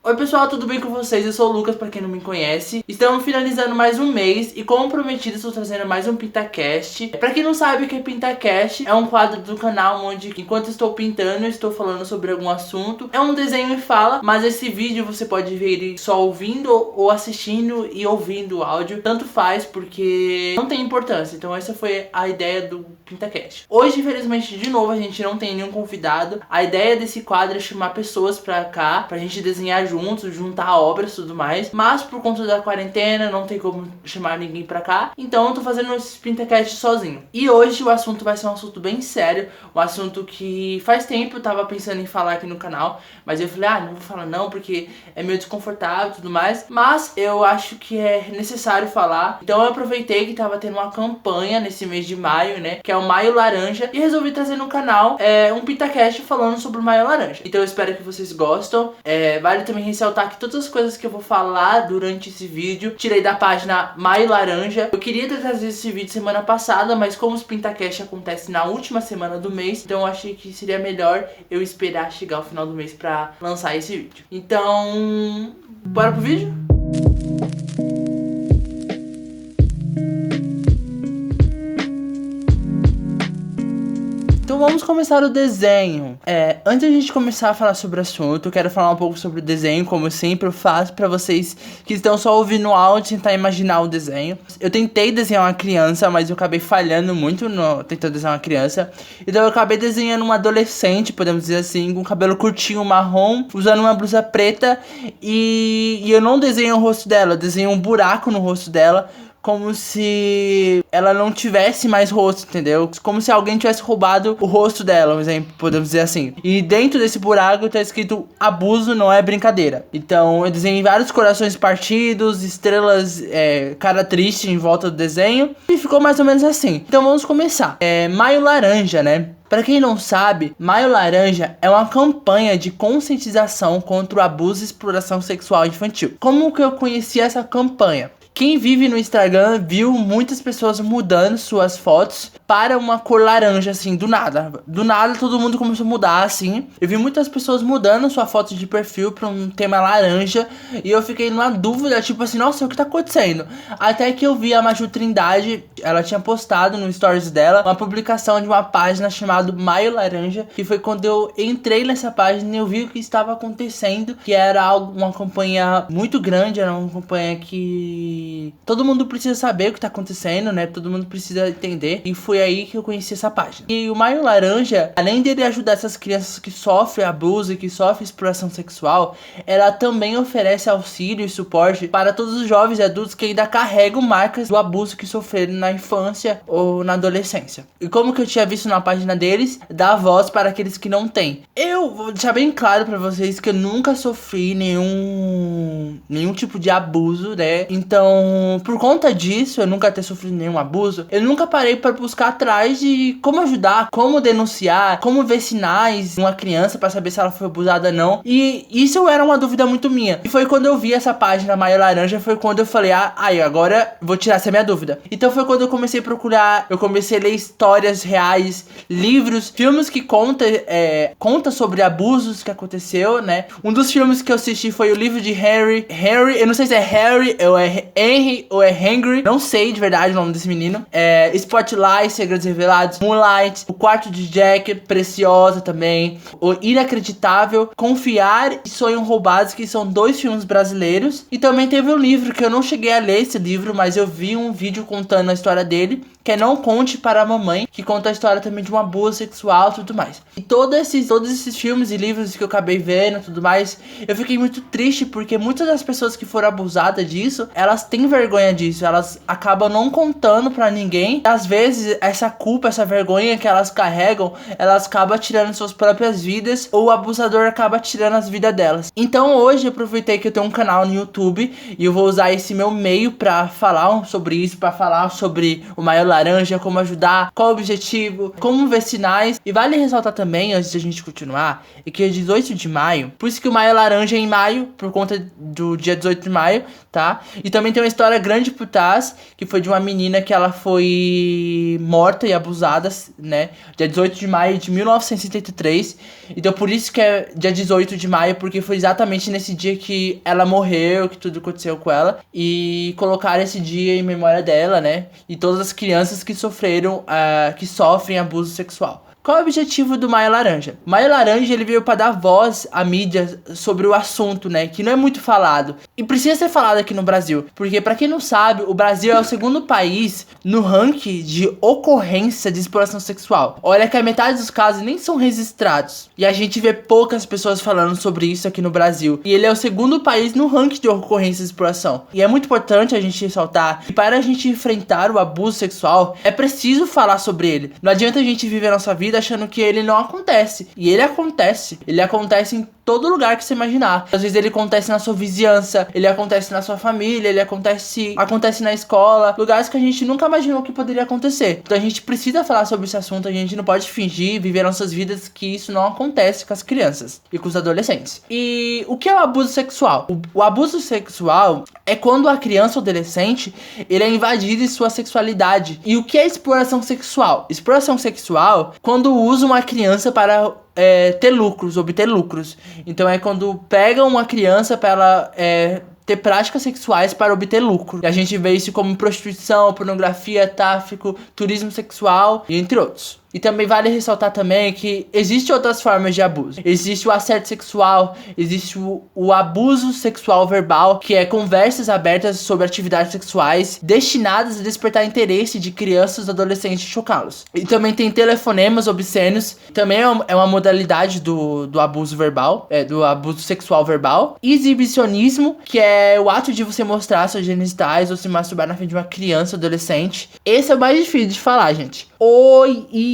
Oi pessoal, tudo bem com vocês? Eu sou o Lucas, pra quem não me conhece. Estamos finalizando mais um mês e, como prometido, estou trazendo mais um PintaCast. Pra quem não sabe o que é PintaCast, é um quadro do canal onde, enquanto estou pintando, eu estou falando sobre algum assunto. É um desenho e fala, mas esse vídeo você pode ver ele só ouvindo ou assistindo e ouvindo o áudio. Tanto faz, porque não tem importância. Então essa foi a ideia do PintaCast. Hoje, infelizmente, de novo, a gente não tem nenhum convidado. A ideia desse quadro é chamar pessoas pra cá, pra gente desenhar juntos, juntar obras e tudo mais. Mas por conta da quarentena, não tem como chamar ninguém pra cá. Então eu tô fazendo esse PintaCast sozinho. E hoje o assunto vai ser um assunto bem sério. Um assunto que faz tempo eu tava pensando em falar aqui no canal. Mas eu falei, não vou falar não, porque é meio desconfortável e tudo mais. Mas eu acho que é necessário falar. Então eu aproveitei que tava tendo uma campanha nesse mês de maio, né? Que é o Maio Laranja. E resolvi trazer no canal um PintaCast falando sobre o Maio Laranja. Então eu espero que vocês gostem. Vale também ressaltar que todas as coisas que eu vou falar durante esse vídeo tirei da página Maio Laranja. Eu queria ter trazido esse vídeo semana passada, mas como os PintaCast acontecem na última semana do mês, então eu achei que seria melhor eu esperar chegar ao final do mês pra lançar esse vídeo. Então, bora pro vídeo? Então vamos começar o desenho. Antes de a gente começar a falar sobre o assunto, eu quero falar um pouco sobre o desenho, como eu sempre faço pra vocês que estão só ouvindo o áudio, tentar imaginar o desenho. Eu tentei desenhar uma criança, mas eu acabei falhando muito tentando desenhar uma criança. Então eu acabei desenhando uma adolescente, podemos dizer assim, com cabelo curtinho marrom, usando uma blusa preta. E eu não desenhei o rosto dela, eu desenhei um buraco no rosto dela, como se ela não tivesse mais rosto, entendeu? Como se alguém tivesse roubado o rosto dela, por exemplo, podemos dizer assim. E dentro desse buraco tá escrito: abuso não é brincadeira. Então eu desenhei vários corações partidos, estrelas, cara triste em volta do desenho. E ficou mais ou menos assim. Então vamos começar. Maio Laranja, né? Pra quem não sabe, Maio Laranja é uma campanha de conscientização contra o abuso e exploração sexual infantil. Como que eu conheci essa campanha? Quem vive no Instagram viu muitas pessoas mudando suas fotos para uma cor laranja, assim, do nada. Do nada todo mundo começou a mudar, assim. Eu vi muitas pessoas mudando sua foto de perfil para um tema laranja. E eu fiquei numa dúvida, tipo assim, nossa, o que tá acontecendo? Até que eu vi a Maju Trindade, ela tinha postado no stories dela uma publicação de uma página chamada Maio Laranja. Que foi quando eu entrei nessa página e eu vi o que estava acontecendo. Que era uma campanha muito grande, era uma campanha que todo mundo precisa saber o que tá acontecendo, né? Todo mundo precisa entender. E foi aí que eu conheci essa página. E o Maio Laranja, além dele ajudar essas crianças que sofrem abuso e que sofrem exploração sexual, ela também oferece auxílio e suporte para todos os jovens e adultos que ainda carregam marcas do abuso que sofreram na infância ou na adolescência. E como que eu tinha visto na página deles, dá voz para aqueles que não têm. Eu vou deixar bem claro para vocês que eu nunca sofri nenhum tipo de abuso, né? Então, por conta disso, eu nunca ter sofrido nenhum abuso, eu nunca parei para buscar atrás de como ajudar, como denunciar, como ver sinais de uma criança para saber se ela foi abusada ou não. E isso era uma dúvida muito minha. E foi quando eu vi essa página Maio Laranja, foi quando eu falei, agora vou tirar essa minha dúvida. Então foi quando eu comecei a procurar, eu comecei a ler histórias reais, livros, filmes que conta sobre abusos que aconteceu, né? Um dos filmes que eu assisti foi o livro de Harry, eu não sei se é Harry ou é Henry ou é Henry, não sei de verdade o nome desse menino. Spotlight, Segredos Revelados, Moonlight, O Quarto de Jack, Preciosa também, O Inacreditável, Confiar e Sonhos Roubados, que são 2 filmes brasileiros. E também teve um livro que eu não cheguei a ler esse livro, mas eu vi um vídeo contando a história dele, que é Não Conte para a Mamãe, que conta a história também de um abuso sexual e tudo mais. E todos esses filmes e livros que eu acabei vendo e tudo mais, eu fiquei muito triste porque muitas das pessoas que foram abusadas disso, elas têm vergonha disso, elas acabam não contando pra ninguém. E às vezes essa culpa, essa vergonha que elas carregam, elas acabam tirando suas próprias vidas, ou o abusador acaba tirando as vidas delas. Então hoje eu aproveitei que eu tenho um canal no YouTube e eu vou usar esse meu meio pra falar sobre isso, pra falar sobre o Maio Laranja, como ajudar, qual o objetivo, como ver sinais. E vale ressaltar também, antes de a gente continuar, é que é 18 de maio, por isso que o Maio Laranja é em maio, por conta do dia 18 de maio, tá? E também tem uma história grande por trás, que foi de uma menina que ela foi morta e abusada, né? Dia 18 de maio de 1973. Então por isso que é dia 18 de maio, porque foi exatamente nesse dia que ela morreu, que tudo aconteceu com ela. E colocaram esse dia em memória dela, né? E todas as crianças que sofreram, que sofrem abuso sexual. Qual é o objetivo do Maio Laranja? O Maio Laranja, ele veio para dar voz à mídia sobre o assunto, né? Que não é muito falado. E precisa ser falado aqui no Brasil. Porque, para quem não sabe, o Brasil é o segundo país no ranking de ocorrência de exploração sexual. Olha que a metade dos casos nem são registrados. E a gente vê poucas pessoas falando sobre isso aqui no Brasil. E ele é o segundo país no ranking de ocorrência de exploração. E é muito importante a gente ressaltar que para a gente enfrentar o abuso sexual, é preciso falar sobre ele. Não adianta a gente viver a nossa vida achando que ele não acontece. E ele acontece. Ele acontece em todo lugar que você imaginar. Às vezes ele acontece na sua vizinhança, ele acontece na sua família, ele acontece na escola, lugares que a gente nunca imaginou que poderia acontecer. Então a gente precisa falar sobre esse assunto, a gente não pode fingir, viver nossas vidas que isso não acontece com as crianças e com os adolescentes. E o que é o abuso sexual? O abuso sexual é quando a criança ou adolescente, ele é invadido em sua sexualidade. E o que é exploração sexual? Exploração sexual, quando usa uma criança para obter lucros. Então é quando pegam uma criança para ela ter práticas sexuais para obter lucro. E a gente vê isso como prostituição, pornografia, tráfico, turismo sexual e entre outros. E também vale ressaltar também que existem outras formas de abuso. Existe o assédio sexual, existe o abuso sexual verbal, que é conversas abertas sobre atividades sexuais destinadas a despertar interesse de crianças e adolescentes e chocá-los. E também tem telefonemas obscenos, também é uma modalidade do abuso verbal, do abuso sexual verbal. Exibicionismo, que é o ato de você mostrar seus genitais ou se masturbar na frente de uma criança ou adolescente. Esse é o mais difícil de falar, gente.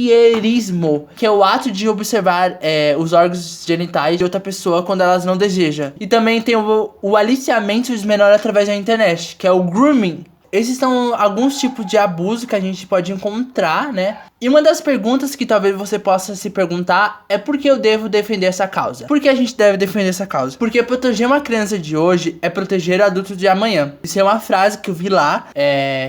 Voyeurismo, que é o ato de observar os órgãos genitais de outra pessoa quando elas não desejam. E também tem o aliciamento dos menores através da internet, que é o grooming. Esses são alguns tipos de abuso que a gente pode encontrar, né? E uma das perguntas que talvez você possa se perguntar é por que eu devo defender essa causa? Por que a gente deve defender essa causa? Porque proteger uma criança de hoje é proteger o adulto de amanhã. Isso é uma frase que eu vi lá,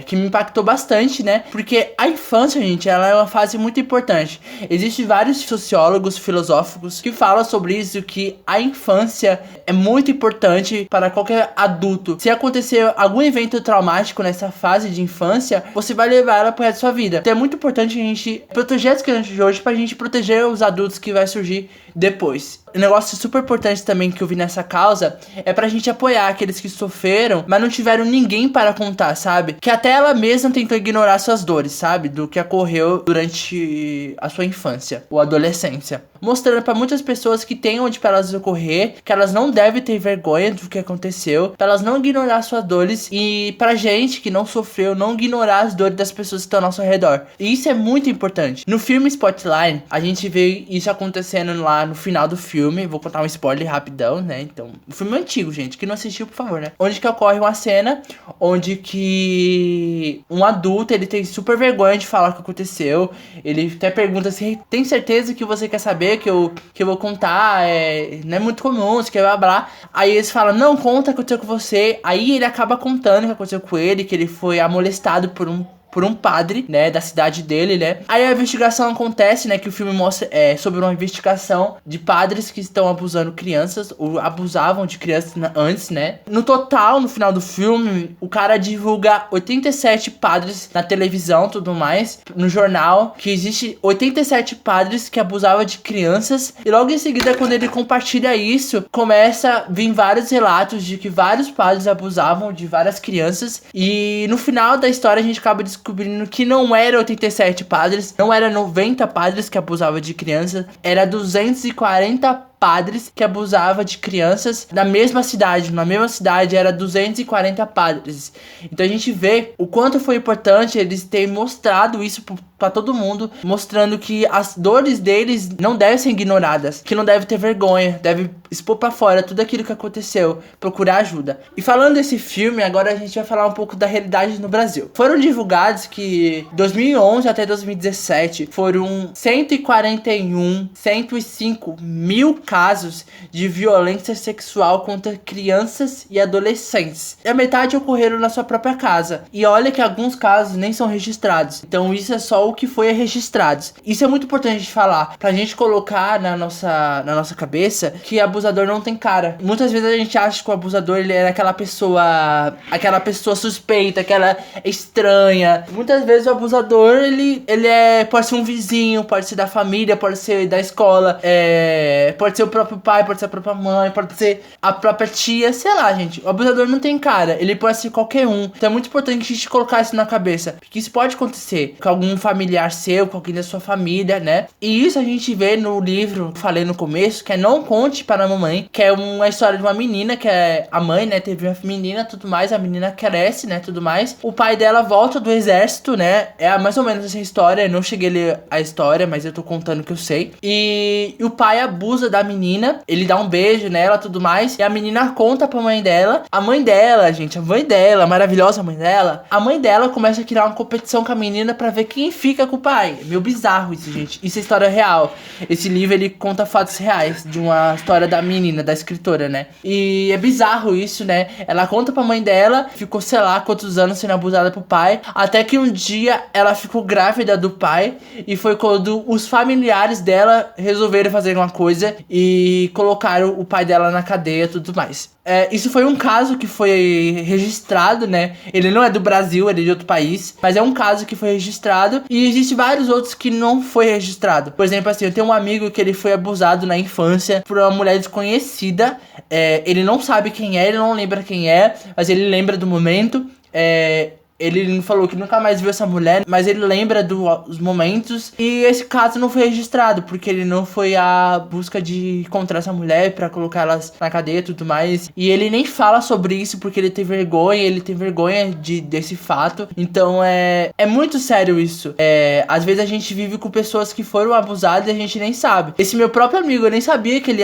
que me impactou bastante, né? Porque a infância, gente, ela é uma fase muito importante. Existem vários sociólogos filosóficos que falam sobre isso, que a infância é muito importante para qualquer adulto. Se acontecer algum evento traumático nessa fase de infância, você vai levar ela pro resto da sua vida. Então é muito importante a gente proteger as crianças de hoje pra gente proteger os adultos que vai surgir depois. Um negócio super importante também que eu vi nessa causa é pra gente apoiar aqueles que sofreram, mas não tiveram ninguém para contar, sabe? Que até ela mesma tentou ignorar suas dores, sabe? Do que ocorreu durante a sua infância ou adolescência. Mostrando pra muitas pessoas que tem onde pra elas ocorrer, que elas não devem ter vergonha do que aconteceu, pra elas não ignorar suas dores e pra gente que não sofreu, não ignorar as dores das pessoas que estão ao nosso redor. E isso é muito importante. No filme Spotlight, a gente vê isso acontecendo lá no final do filme. Vou contar um spoiler rapidão, né? Então, o filme é antigo, gente. Que não assistiu, por favor, né? Onde que ocorre uma cena onde que um adulto, ele tem super vergonha de falar o que aconteceu. Ele até pergunta assim, tem certeza que você quer saber que eu vou contar? Não é muito comum, você quer blá. Aí eles falam, não, conta o que aconteceu com você. Aí ele acaba contando o que aconteceu com ele, que ele foi amolestado por um padre, né, da cidade dele, né. Aí a investigação acontece, né, que o filme mostra sobre uma investigação de padres que estão abusando crianças, ou abusavam de crianças antes, né. No total, no final do filme, o cara divulga 87 padres na televisão, tudo mais, no jornal, que existe 87 padres que abusavam de crianças, e logo em seguida, quando ele compartilha isso, começa a vir vários relatos de que vários padres abusavam de várias crianças, e no final da história a gente acaba descobrindo que não era 87 padres, não era 90 padres que abusavam de crianças, era 240 padres que abusavam de crianças na mesma cidade. Na mesma cidade era 240 padres. Então a gente vê o quanto foi importante eles terem mostrado isso pra todo mundo, mostrando que as dores deles não devem ser ignoradas, que não deve ter vergonha, deve expor pra fora tudo aquilo que aconteceu, procurar ajuda. E falando desse filme, agora a gente vai falar um pouco da realidade no Brasil. Foram divulgados que 2011 até 2017 foram 105 mil casos de violência sexual contra crianças e adolescentes. E a metade ocorreram na sua própria casa. E olha que alguns casos nem são registrados. Então isso é só o que foi registrado. Isso é muito importante de falar, pra gente colocar na nossa cabeça que abusador não tem cara. Muitas vezes a gente acha que o abusador, ele era aquela pessoa suspeita, aquela estranha. Muitas vezes o abusador, ele pode ser um vizinho, pode ser da família, pode ser da escola, pode ser o próprio pai, pode ser a própria mãe, pode ser a própria tia, sei lá, gente. O abusador não tem cara, ele pode ser qualquer um. Então é muito importante a gente colocar isso na cabeça, porque isso pode acontecer com algum familiar seu, com alguém da sua família, né? E isso a gente vê no livro, falei no começo, que é Não Conte para a Mamãe, que é uma história de uma menina, que é a mãe, né, teve uma menina, tudo mais, a menina cresce, né, tudo mais. O pai dela volta do exército, né, é mais ou menos essa história, eu não cheguei a ler a história, mas eu tô contando o que eu sei. E o pai abusa da menina, ele dá um beijo nela, tudo mais, e a menina conta pra mãe dela. A mãe dela, gente, a mãe dela, a maravilhosa mãe dela, a mãe dela começa a criar uma competição com a menina pra ver quem fica com o pai. É meio bizarro isso, gente. Isso é história real. Esse livro, ele conta fatos reais de uma história da menina, da escritora, né? E é bizarro isso, né? Ela conta pra mãe dela, ficou, sei lá, quantos anos sendo abusada pro pai, até que um dia ela ficou grávida do pai, e foi quando os familiares dela resolveram fazer uma coisa e colocaram o pai dela na cadeia e tudo mais. Isso foi um caso que foi registrado, né? Ele não é do Brasil, ele é de outro país, mas é um caso que foi registrado, e existem vários outros que não foi registrado. Por exemplo, assim, eu tenho um amigo que ele foi abusado na infância por uma mulher desconhecida. Ele não sabe quem é, ele não lembra quem é, mas ele lembra do momento. Ele falou que nunca mais viu essa mulher, mas ele lembra dos momentos. E esse caso não foi registrado, porque ele não foi à busca de encontrar essa mulher pra colocar elas na cadeia e tudo mais. E ele nem fala sobre isso porque ele tem vergonha desse fato. Então é muito sério isso. Às vezes a gente vive com pessoas que foram abusadas e a gente nem sabe. Esse meu próprio amigo, eu nem sabia que ele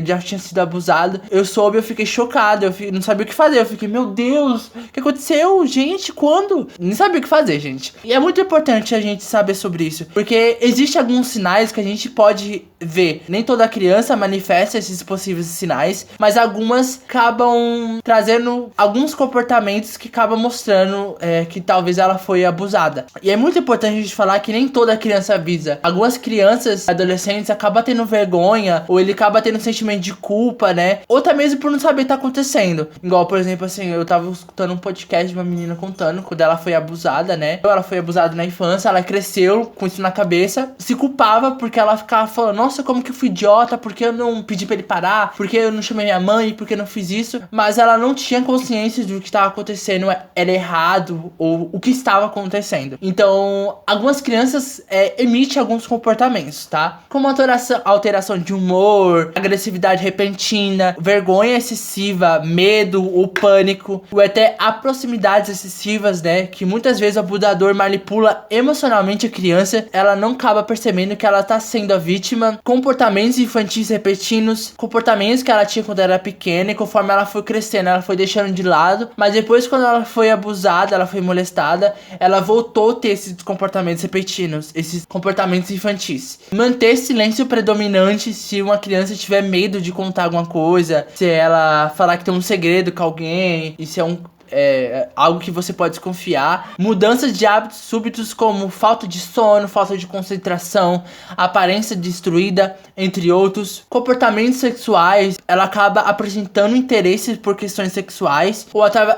já tinha sido abusado. Eu soube, eu fiquei chocado, não sabia o que fazer. Eu fiquei, meu Deus, o que aconteceu? Gente, quando? Nem sabia o que fazer, gente. E é muito importante a gente saber sobre isso, porque existem alguns sinais que a gente pode ver. Nem toda criança manifesta esses possíveis sinais, mas algumas acabam trazendo alguns comportamentos que acabam mostrando que talvez ela foi abusada. E é muito importante a gente falar que nem toda criança avisa. Algumas crianças, adolescentes, acabam tendo vergonha, ou ele acaba tendo um sentimento de culpa, né? Ou até mesmo por não saber o que tá acontecendo. Igual, por exemplo, assim, eu tava escutando um podcast de uma menina contando quando ela foi abusada, né? Ela foi abusada na infância, ela cresceu com isso na cabeça, se culpava porque ela ficava falando, nossa, como que eu fui idiota, por que eu não pedi pra ele parar, por que eu não chamei minha mãe, por que eu não fiz isso? Mas ela não tinha consciência do que estava acontecendo era errado, ou o que estava acontecendo. Então, algumas crianças emitem alguns comportamentos, tá? Como alteração de humor, agressividade repentina, vergonha excessiva, medo ou pânico, ou até proximidades excessivas, né, que muitas vezes o abusador manipula emocionalmente a criança, ela não acaba percebendo que ela tá sendo a vítima. Comportamentos infantis repetidos, comportamentos que ela tinha quando era pequena, e conforme ela foi crescendo, ela foi deixando de lado, mas depois, quando ela foi abusada, ela foi molestada, ela voltou a ter esses comportamentos repetidos, esses comportamentos infantis. Manter silêncio predominante se uma criança tiver medo de contar alguma coisa, se ela falar que tem um segredo com alguém, isso é algo que você pode desconfiar. Mudanças de hábitos súbitos, como falta de sono, falta de concentração, aparência destruída, entre outros. Comportamentos sexuais, ela acaba apresentando interesse por questões sexuais,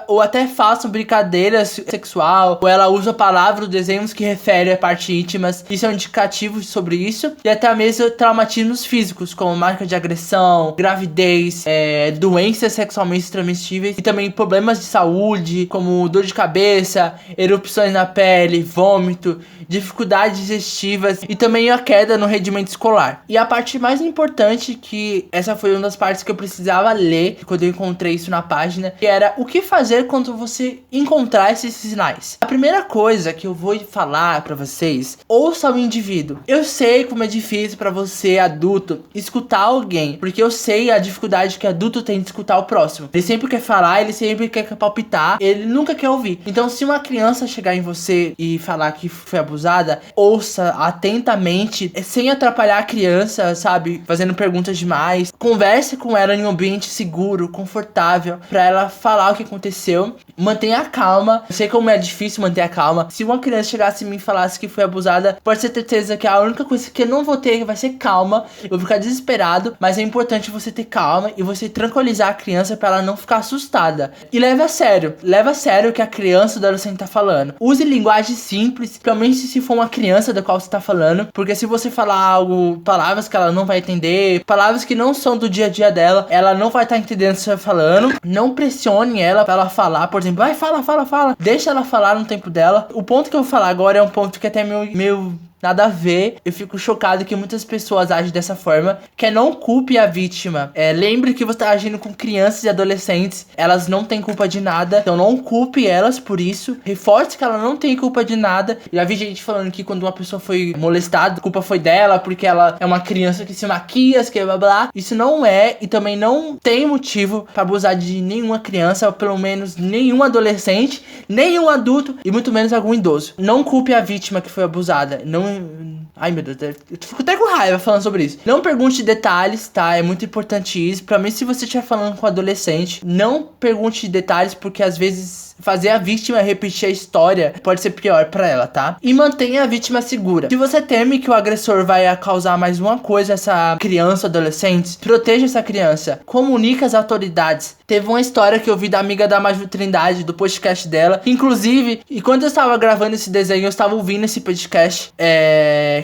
ou até façam brincadeiras sexual, ou ela usa palavras ou desenhos que referem a partes íntimas. Isso é um indicativo sobre isso. E até mesmo traumatismos físicos, como marca de agressão, gravidez, doenças sexualmente transmissíveis, e também problemas de saúde, como dor de cabeça, erupções na pele, vômito, dificuldades digestivas, e também a queda no rendimento escolar. E a parte mais importante, que essa foi uma das partes que eu precisava ler quando eu encontrei isso na página, que era o que fazer quando você encontrar esses sinais. A primeira coisa que eu vou falar pra vocês, ouça o indivíduo. Eu sei como é difícil pra você, adulto, escutar alguém, porque eu sei a dificuldade que adulto tem de escutar o próximo. Ele sempre quer falar, ele sempre quer palpitar, captar, ele nunca quer ouvir. Então, se uma criança chegar em você e falar que foi abusada, ouça atentamente, sem atrapalhar a criança, sabe? Fazendo perguntas demais. Converse com ela em um ambiente seguro, confortável, pra ela falar o que aconteceu. Mantenha a calma. Eu sei como é difícil manter a calma. Se uma criança chegasse em mim e falasse que foi abusada, pode ter certeza que a única coisa que eu não vou ter vai ser calma. Eu vou ficar desesperado, mas é importante você ter calma e você tranquilizar a criança pra ela não ficar assustada. E leve a sério o que a criança ou adolescente tá falando. Use linguagem simples, principalmente se for uma criança da qual você tá falando, porque se você falar algo, palavras que ela não vai entender, palavras que não são do dia a dia dela, ela não vai estar entendendo o que você tá falando. Não pressione ela pra ela falar, por exemplo, vai, fala. Deixa ela falar no tempo dela. O ponto que eu vou falar agora é um ponto que até meio nada a ver. Eu fico chocado que muitas pessoas agem dessa forma, que é não culpe a vítima. Lembre que você tá agindo com crianças e adolescentes, elas não têm culpa de nada, então não culpe elas por isso. Reforce que ela não tem culpa de nada. Já vi gente falando que quando uma pessoa foi molestada, a culpa foi dela, porque ela é uma criança que se maquia, que blá blá. Isso não é, e também não tem motivo pra abusar de nenhuma criança, ou pelo menos nenhum adolescente, nenhum adulto, e muito menos algum idoso. Não culpe a vítima que foi abusada. Ai, meu Deus, eu fico até com raiva falando sobre isso. Não pergunte detalhes, tá? É muito importante isso. Pra mim, se você estiver falando com adolescente, não pergunte detalhes, porque às vezes fazer a vítima repetir a história pode ser pior pra ela, tá? E mantenha a vítima segura. Se você teme que o agressor vai causar mais uma coisa a essa criança ou adolescente, proteja essa criança. Comunique às autoridades. Teve uma história que eu vi da amiga da Maju Trindade, do podcast dela. Inclusive, e quando eu estava gravando esse desenho, eu estava ouvindo esse podcast,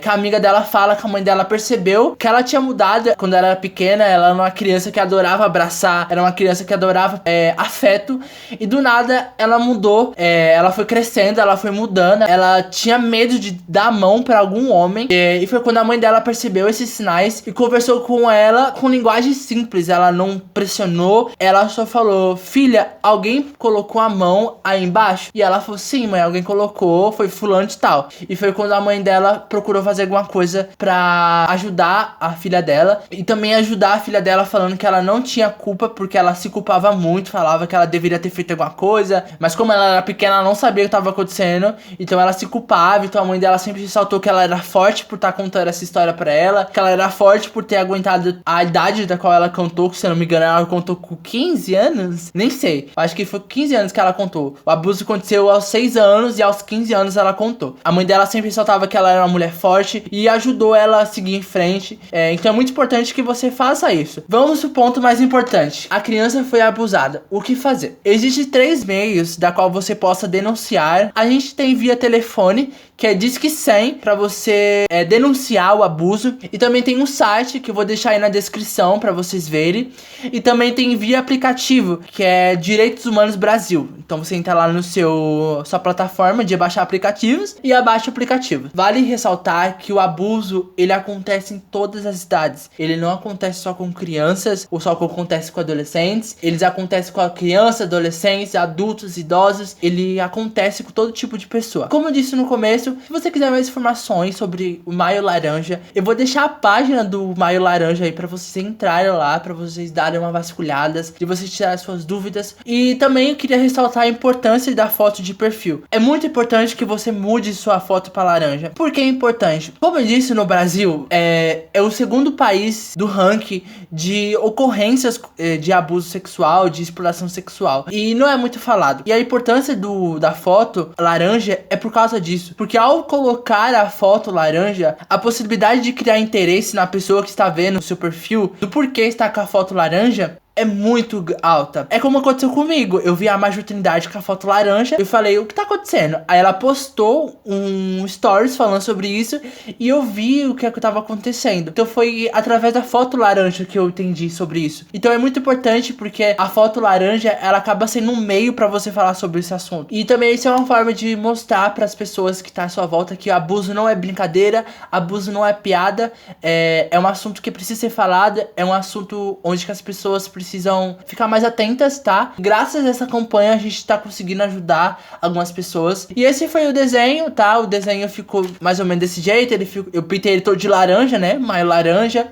que a amiga dela fala que a mãe dela percebeu que ela tinha mudado quando ela era pequena. Ela era uma criança que adorava abraçar, era uma criança que adorava afeto, e do nada ela mudou, ela foi crescendo, ela foi mudando, ela tinha medo de dar a mão pra algum homem, e foi quando a mãe dela percebeu esses sinais e conversou com ela com linguagem simples. Ela não pressionou, ela só falou: filha, alguém colocou a mão aí embaixo? E ela falou: sim, mãe, alguém colocou, foi fulano de tal. E foi quando a mãe dela procurou fazer alguma coisa pra ajudar a filha dela, e também ajudar a filha dela, falando que ela não tinha culpa, porque ela se culpava muito, falava que ela deveria ter feito alguma coisa, mas como ela era pequena, ela não sabia o que estava acontecendo, então ela se culpava. Então a mãe dela sempre ressaltou que ela era forte por estar contando essa história pra ela, que ela era forte por ter aguentado a idade da qual ela contou, que se eu não me engano ela contou com 15 anos, nem sei, acho que foi 15 anos que ela contou. O abuso aconteceu aos 6 anos e aos 15 anos ela contou. A mãe dela sempre ressaltava que ela era uma mulher forte e ajudou ela a seguir em frente. Então é muito importante que você faça isso. Vamos pro ponto mais importante. A criança foi abusada. O que fazer? Existem 3 meios da qual você possa denunciar. A gente tem via telefone, que é Disque 100, pra você denunciar o abuso. E também tem um site, que eu vou deixar aí na descrição pra vocês verem. E também tem via aplicativo, que é Direitos Humanos Brasil. Então você entra lá no sua plataforma de baixar aplicativos e abaixa o aplicativo. Vale ressaltar que o abuso, ele acontece em todas as idades. Ele não acontece só com crianças, ou só acontece com adolescentes. Eles acontecem com crianças, adolescentes, adultos, idosos. Ele acontece com todo tipo de pessoa. Como eu disse no começo, se você quiser mais informações sobre o Maio Laranja, eu vou deixar a página do Maio Laranja aí pra vocês entrarem lá, pra vocês darem uma vasculhada, de vocês tirarem suas dúvidas. E também eu queria ressaltar a importância da foto de perfil. É muito importante que você mude sua foto pra laranja. Por que é importante? Como eu disse, no Brasil, é o segundo país do ranking de ocorrências de abuso sexual, de exploração sexual. E não é muito falado. E a importância da foto laranja é por causa disso. Porque ao colocar a foto laranja, a possibilidade de criar interesse na pessoa que está vendo o seu perfil, do porquê está com a foto laranja, é muito alta. É como aconteceu comigo. Eu vi a Maju Trindade com a foto laranja. Eu falei: o que tá acontecendo? Aí ela postou um stories falando sobre isso, e eu vi o que tava acontecendo. Então foi através da foto laranja que eu entendi sobre isso. Então é muito importante, porque a foto laranja, ela acaba sendo um meio pra você falar sobre esse assunto. E também isso é uma forma de mostrar pras pessoas que tá à sua volta que o abuso não é brincadeira, abuso não é piada, é um assunto que precisa ser falado, é um assunto onde que as pessoas precisam precisam ficar mais atentas, tá? Graças a essa campanha a gente tá conseguindo ajudar algumas pessoas. E esse foi o desenho, tá? O desenho ficou mais ou menos desse jeito. Eu pintei ele todo de laranja, né? Maio laranja.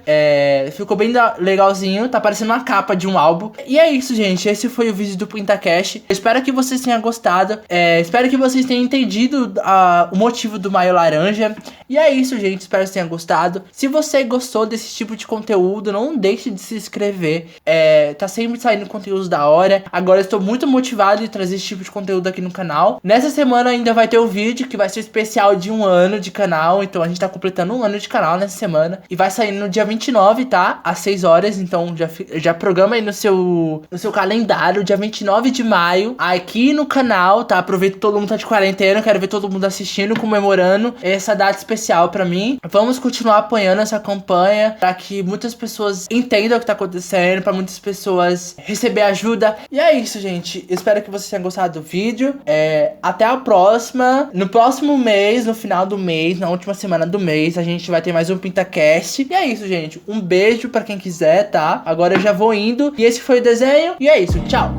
Ficou bem legalzinho. Tá parecendo uma capa de um álbum. E é isso, gente. Esse foi o vídeo do PintaCast. Eu espero que vocês tenham gostado. Espero que vocês tenham entendido o motivo do maio laranja. E é isso, gente. Espero que tenham gostado. Se você gostou desse tipo de conteúdo, não deixe de se inscrever. Tá sempre saindo conteúdos da hora. Agora eu estou muito motivado em trazer esse tipo de conteúdo aqui no canal. Nessa semana ainda vai ter o vídeo que vai ser especial de 1 ano de canal. Então a gente tá completando 1 ano de canal nessa semana. E vai sair no dia 29, tá? Às 6 horas. Então já programa aí no seu calendário. Dia 29 de maio. Aqui no canal, tá? Aproveita que todo mundo tá de quarentena. Quero ver todo mundo assistindo, comemorando essa data especial pra mim. Vamos continuar apoiando essa campanha pra que muitas pessoas entendam o que tá acontecendo, pra muitas pessoas receber ajuda. E é isso, gente. Espero que vocês tenham gostado do vídeo. Até a próxima. No próximo mês, no final do mês, na última semana do mês, a gente vai ter mais um PintaCast. E é isso, gente. Um beijo pra quem quiser, tá? Agora eu já vou indo. E esse foi o desenho. E é isso. Tchau.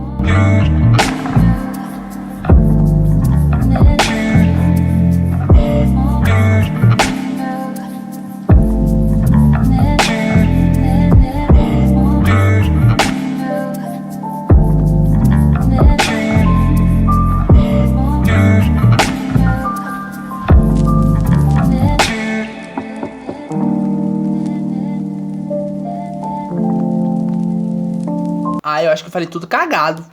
Eu acho que eu falei tudo cagado.